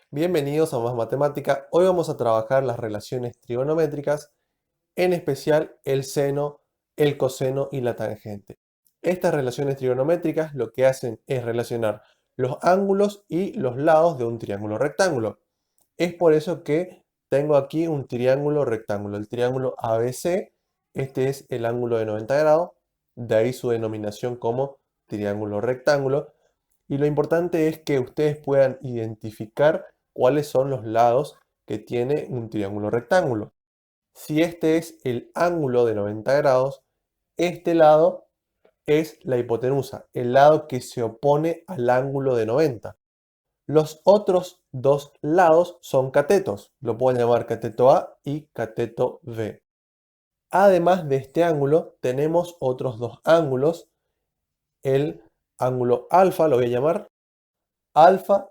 Bienvenidos a Más Matemática. Hoy vamos a trabajar las relaciones trigonométricas, en especial el seno, el coseno y la tangente. Estas relaciones trigonométricas lo que hacen es relacionar los ángulos y los lados de un triángulo rectángulo. Es por eso que tengo aquí un triángulo rectángulo, el triángulo ABC. Este es el ángulo de 90 grados, de ahí su denominación como triángulo rectángulo. Y lo importante es que ustedes puedan identificar cuáles son los lados que tiene un triángulo rectángulo. Si este es el ángulo de 90 grados, este lado es la hipotenusa, el lado que se opone al ángulo de 90. Los otros dos lados son catetos, lo pueden llamar cateto A y cateto B. Además de este ángulo, tenemos otros dos ángulos. El ángulo alfa, lo voy a llamar alfa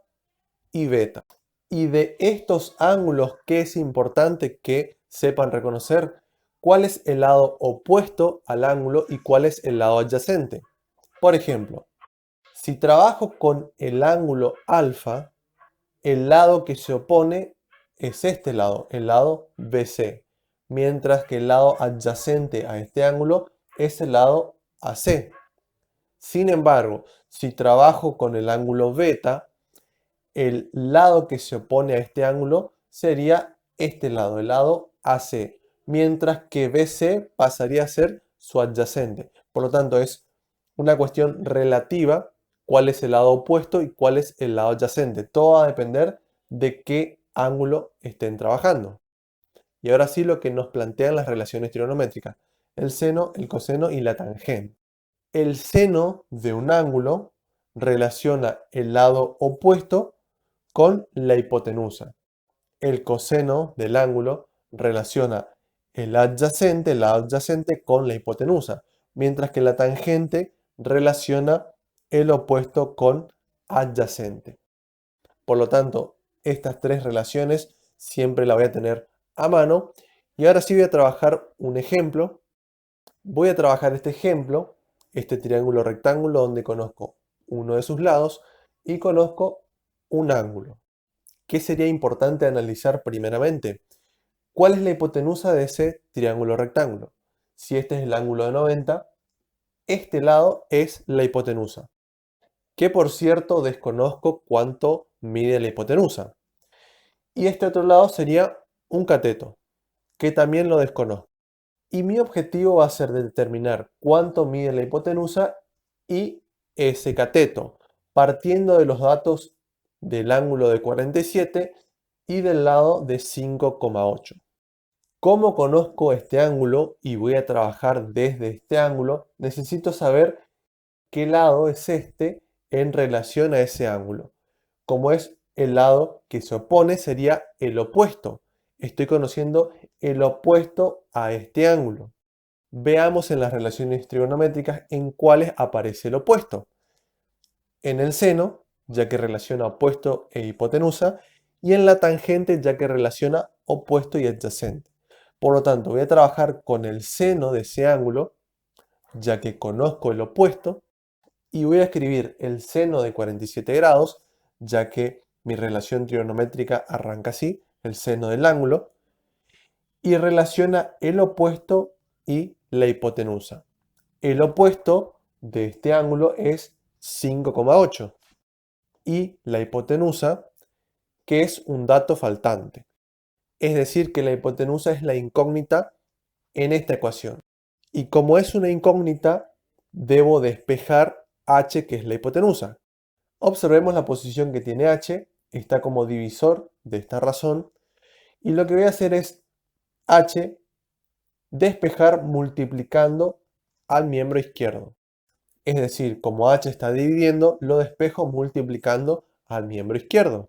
y beta. Y de estos ángulos, ¿qué es importante que sepan reconocer? ¿Cuál es el lado opuesto al ángulo y cuál es el lado adyacente? Por ejemplo, si trabajo con el ángulo alfa, el lado que se opone es este lado, el lado BC, mientras que el lado adyacente a este ángulo es el lado AC. Sin embargo, si trabajo con el ángulo beta, el lado que se opone a este ángulo sería este lado, el lado AC, mientras que BC pasaría a ser su adyacente. Por lo tanto, es una cuestión relativa cuál es el lado opuesto y cuál es el lado adyacente. Todo va a depender de qué ángulo estén trabajando. Y ahora sí lo que nos plantean las relaciones trigonométricas, el seno, el coseno y la tangente. El seno de un ángulo relaciona el lado opuesto con la hipotenusa. El coseno del ángulo relaciona el lado adyacente con la hipotenusa, mientras que la tangente relaciona el opuesto con adyacente. Por lo tanto, estas tres relaciones siempre las voy a tener a mano. Y ahora sí voy a trabajar un ejemplo. Voy a trabajar este ejemplo, este triángulo rectángulo donde conozco uno de sus lados y conozco un ángulo. ¿Qué sería importante analizar primeramente? ¿Cuál es la hipotenusa de ese triángulo rectángulo? Si este es el ángulo de 90, este lado es la hipotenusa, que por cierto desconozco cuánto mide la hipotenusa. Y este otro lado sería un cateto, que también lo desconozco. Y mi objetivo va a ser determinar cuánto mide la hipotenusa y ese cateto, partiendo de los datos del ángulo de 47 y del lado de 5,8. ¿Cómo conozco este ángulo y voy a trabajar desde este ángulo? Necesito saber qué lado es este en relación a ese ángulo. Como es el lado que se opone, sería el opuesto. Estoy conociendo el opuesto a este ángulo. Veamos en las relaciones trigonométricas en cuáles aparece el opuesto. En el seno, ya que relaciona opuesto e hipotenusa, y en la tangente, ya que relaciona opuesto y adyacente. Por lo tanto, voy a trabajar con el seno de ese ángulo, ya que conozco el opuesto, y voy a escribir el seno de 47 grados, ya que mi relación trigonométrica arranca así, el seno del ángulo, y relaciona el opuesto y la hipotenusa. El opuesto de este ángulo es 5,8 y la hipotenusa, que es un dato faltante. Es decir, que la hipotenusa es la incógnita en esta ecuación. Y como es una incógnita, debo despejar h, que es la hipotenusa. Observemos la posición que tiene h, está como divisor de esta razón, y lo que voy a hacer es h despejar multiplicando al miembro izquierdo. Es decir, como h está dividiendo, lo despejo multiplicando al miembro izquierdo.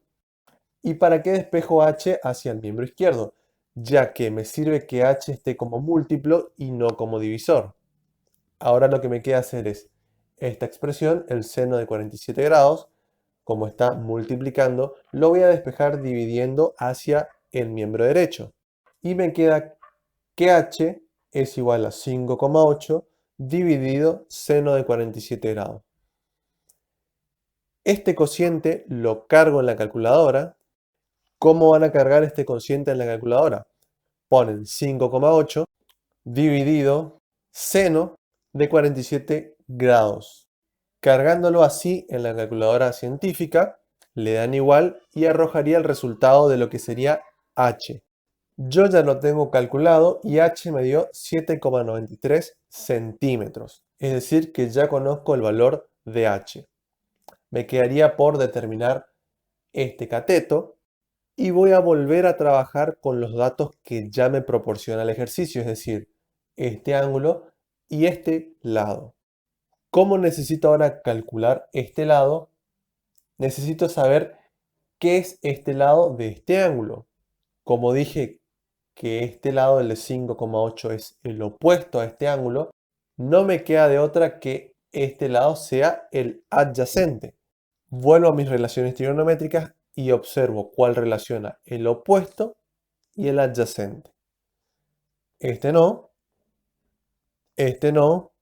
¿Y para qué despejo h hacia el miembro izquierdo? Ya que me sirve que h esté como múltiplo y no como divisor. Ahora lo que me queda hacer es esta expresión, el seno de 47 grados, como está multiplicando, lo voy a despejar dividiendo hacia el miembro derecho. Y me queda que h es igual a 5,8 dividido seno de 47 grados. Este cociente lo cargo en la calculadora ¿Cómo van a cargar este cociente en la calculadora? Ponen 5,8 dividido seno de 47 grados. Cargándolo así en la calculadora científica, le dan igual y arrojaría el resultado de lo que sería h. Yo ya lo tengo calculado y h me dio 7,93 centímetros. Es decir, que ya conozco el valor de h. Me quedaría por determinar este cateto y voy a volver a trabajar con los datos que ya me proporciona el ejercicio, es decir, este ángulo y este lado. ¿Cómo necesito ahora calcular este lado? Necesito saber qué es este lado de este ángulo. Como dije que este lado, el de 5,8, es el opuesto a este ángulo, no me queda de otra que este lado sea el adyacente. Vuelvo a mis relaciones trigonométricas y observo cuál relaciona el opuesto y el adyacente. Este no, este no,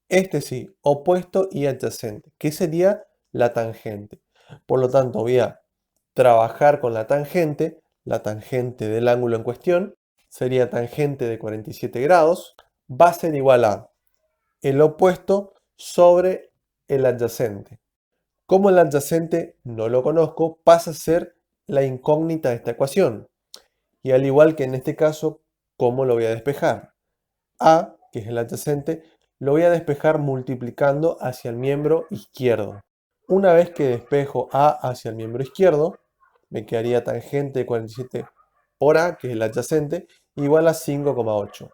este sí, opuesto y adyacente, que sería la tangente. Por lo tanto, voy a trabajar con la tangente del ángulo en cuestión, sería tangente de 47 grados, va a ser igual a el opuesto sobre el adyacente. Como el adyacente no lo conozco, pasa a ser la incógnita de esta ecuación. Y al igual que en este caso, ¿cómo lo voy a despejar? A, que es el adyacente, lo voy a despejar multiplicando hacia el miembro izquierdo. Una vez que despejo A hacia el miembro izquierdo, me quedaría tangente de 47 por A, que es el adyacente, igual a 5,8.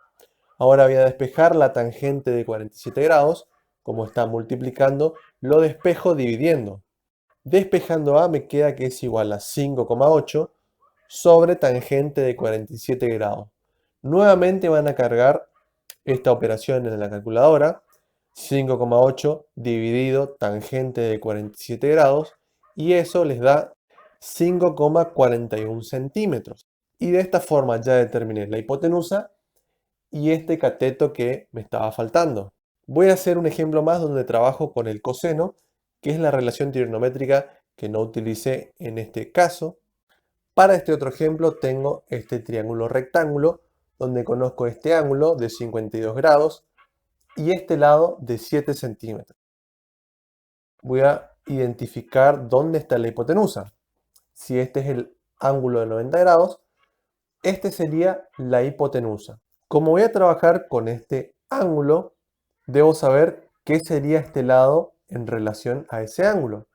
Ahora voy a despejar la tangente de 47 grados, como está multiplicando, lo despejo dividiendo. Despejando A me queda que es igual a 5,8 sobre tangente de 47 grados. Nuevamente van a cargar esta operación en la calculadora, 5,8 dividido tangente de 47 grados, y eso les da 5,41 centímetros. Y de esta forma ya determiné la hipotenusa y este cateto que me estaba faltando. Voy a hacer un ejemplo más donde trabajo con el coseno, que es la relación trigonométrica que no utilicé en este caso. Para este otro ejemplo tengo este triángulo rectángulo, donde conozco este ángulo de 52 grados y este lado de 7 centímetros. Voy a identificar dónde está la hipotenusa. Si este es el ángulo de 90 grados, este sería la hipotenusa. Como voy a trabajar con este ángulo, debo saber qué sería este lado en relación a ese ángulo.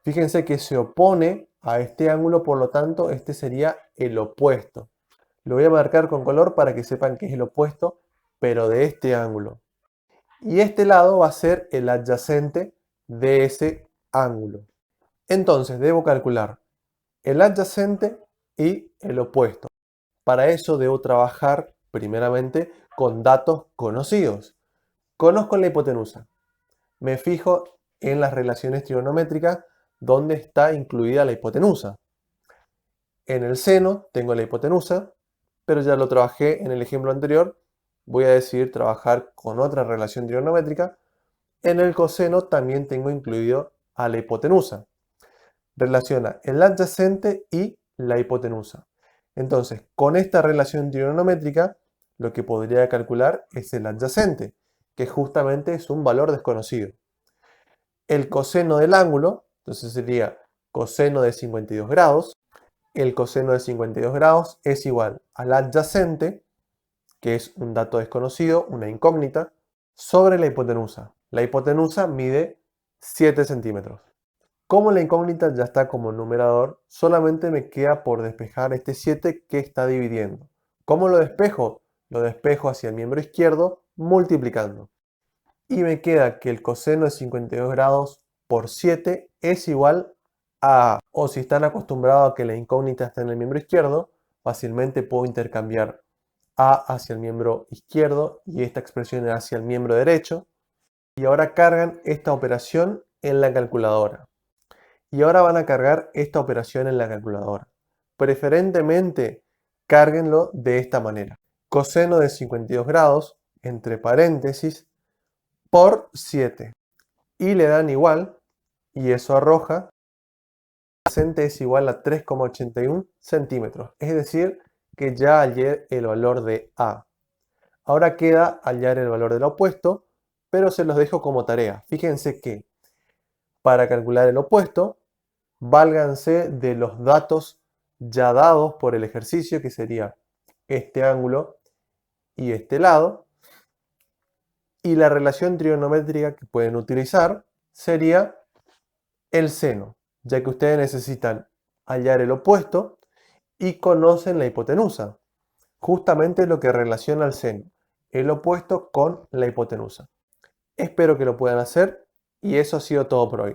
Fíjense que se opone a este ángulo, por lo tanto, este sería el opuesto. Lo voy a marcar con color para que sepan que es el opuesto, pero de este ángulo. Y este lado va a ser el adyacente de ese ángulo. Entonces, debo calcular el adyacente y el opuesto. Para eso debo trabajar primeramente con datos conocidos. Conozco la hipotenusa. Me fijo en las relaciones trigonométricas donde está incluida la hipotenusa. En el seno tengo la hipotenusa, pero ya lo trabajé en el ejemplo anterior. Voy a decidir trabajar con otra relación trigonométrica. En el coseno también tengo incluido a la hipotenusa. Relaciona el adyacente y la hipotenusa. Entonces, con esta relación trigonométrica, lo que podría calcular es el adyacente, que justamente es un valor desconocido. El coseno del ángulo, entonces sería coseno de 52 grados. El coseno de 52 grados es igual al adyacente, que es un dato desconocido, una incógnita, sobre la hipotenusa. La hipotenusa mide 7 centímetros. Como la incógnita ya está como numerador, solamente me queda por despejar este 7 que está dividiendo. ¿Cómo lo despejo? Lo despejo hacia el miembro izquierdo multiplicando. Y me queda que el coseno de 52 grados por 7 es igual a, o si están acostumbrados a que la incógnita está en el miembro izquierdo, fácilmente puedo intercambiar a hacia el miembro izquierdo y esta expresión hacia el miembro derecho. Y ahora cargan esta operación en la calculadora. Y ahora van a cargar esta operación en la calculadora. Preferentemente, cárguenlo de esta manera. Coseno de 52 grados, entre paréntesis, por 7. Y le dan igual, y eso arroja adyacente es igual a 3,81 centímetros. Es decir, que ya hallé el valor de A. Ahora queda hallar el valor del opuesto, pero se los dejo como tarea. Fíjense que para calcular el opuesto, válganse de los datos ya dados por el ejercicio, que sería este ángulo y este lado. Y la relación trigonométrica que pueden utilizar sería el seno, ya que ustedes necesitan hallar el opuesto y conocen la hipotenusa, justamente lo que relaciona al seno, el opuesto con la hipotenusa. Espero que lo puedan hacer y eso ha sido todo por hoy.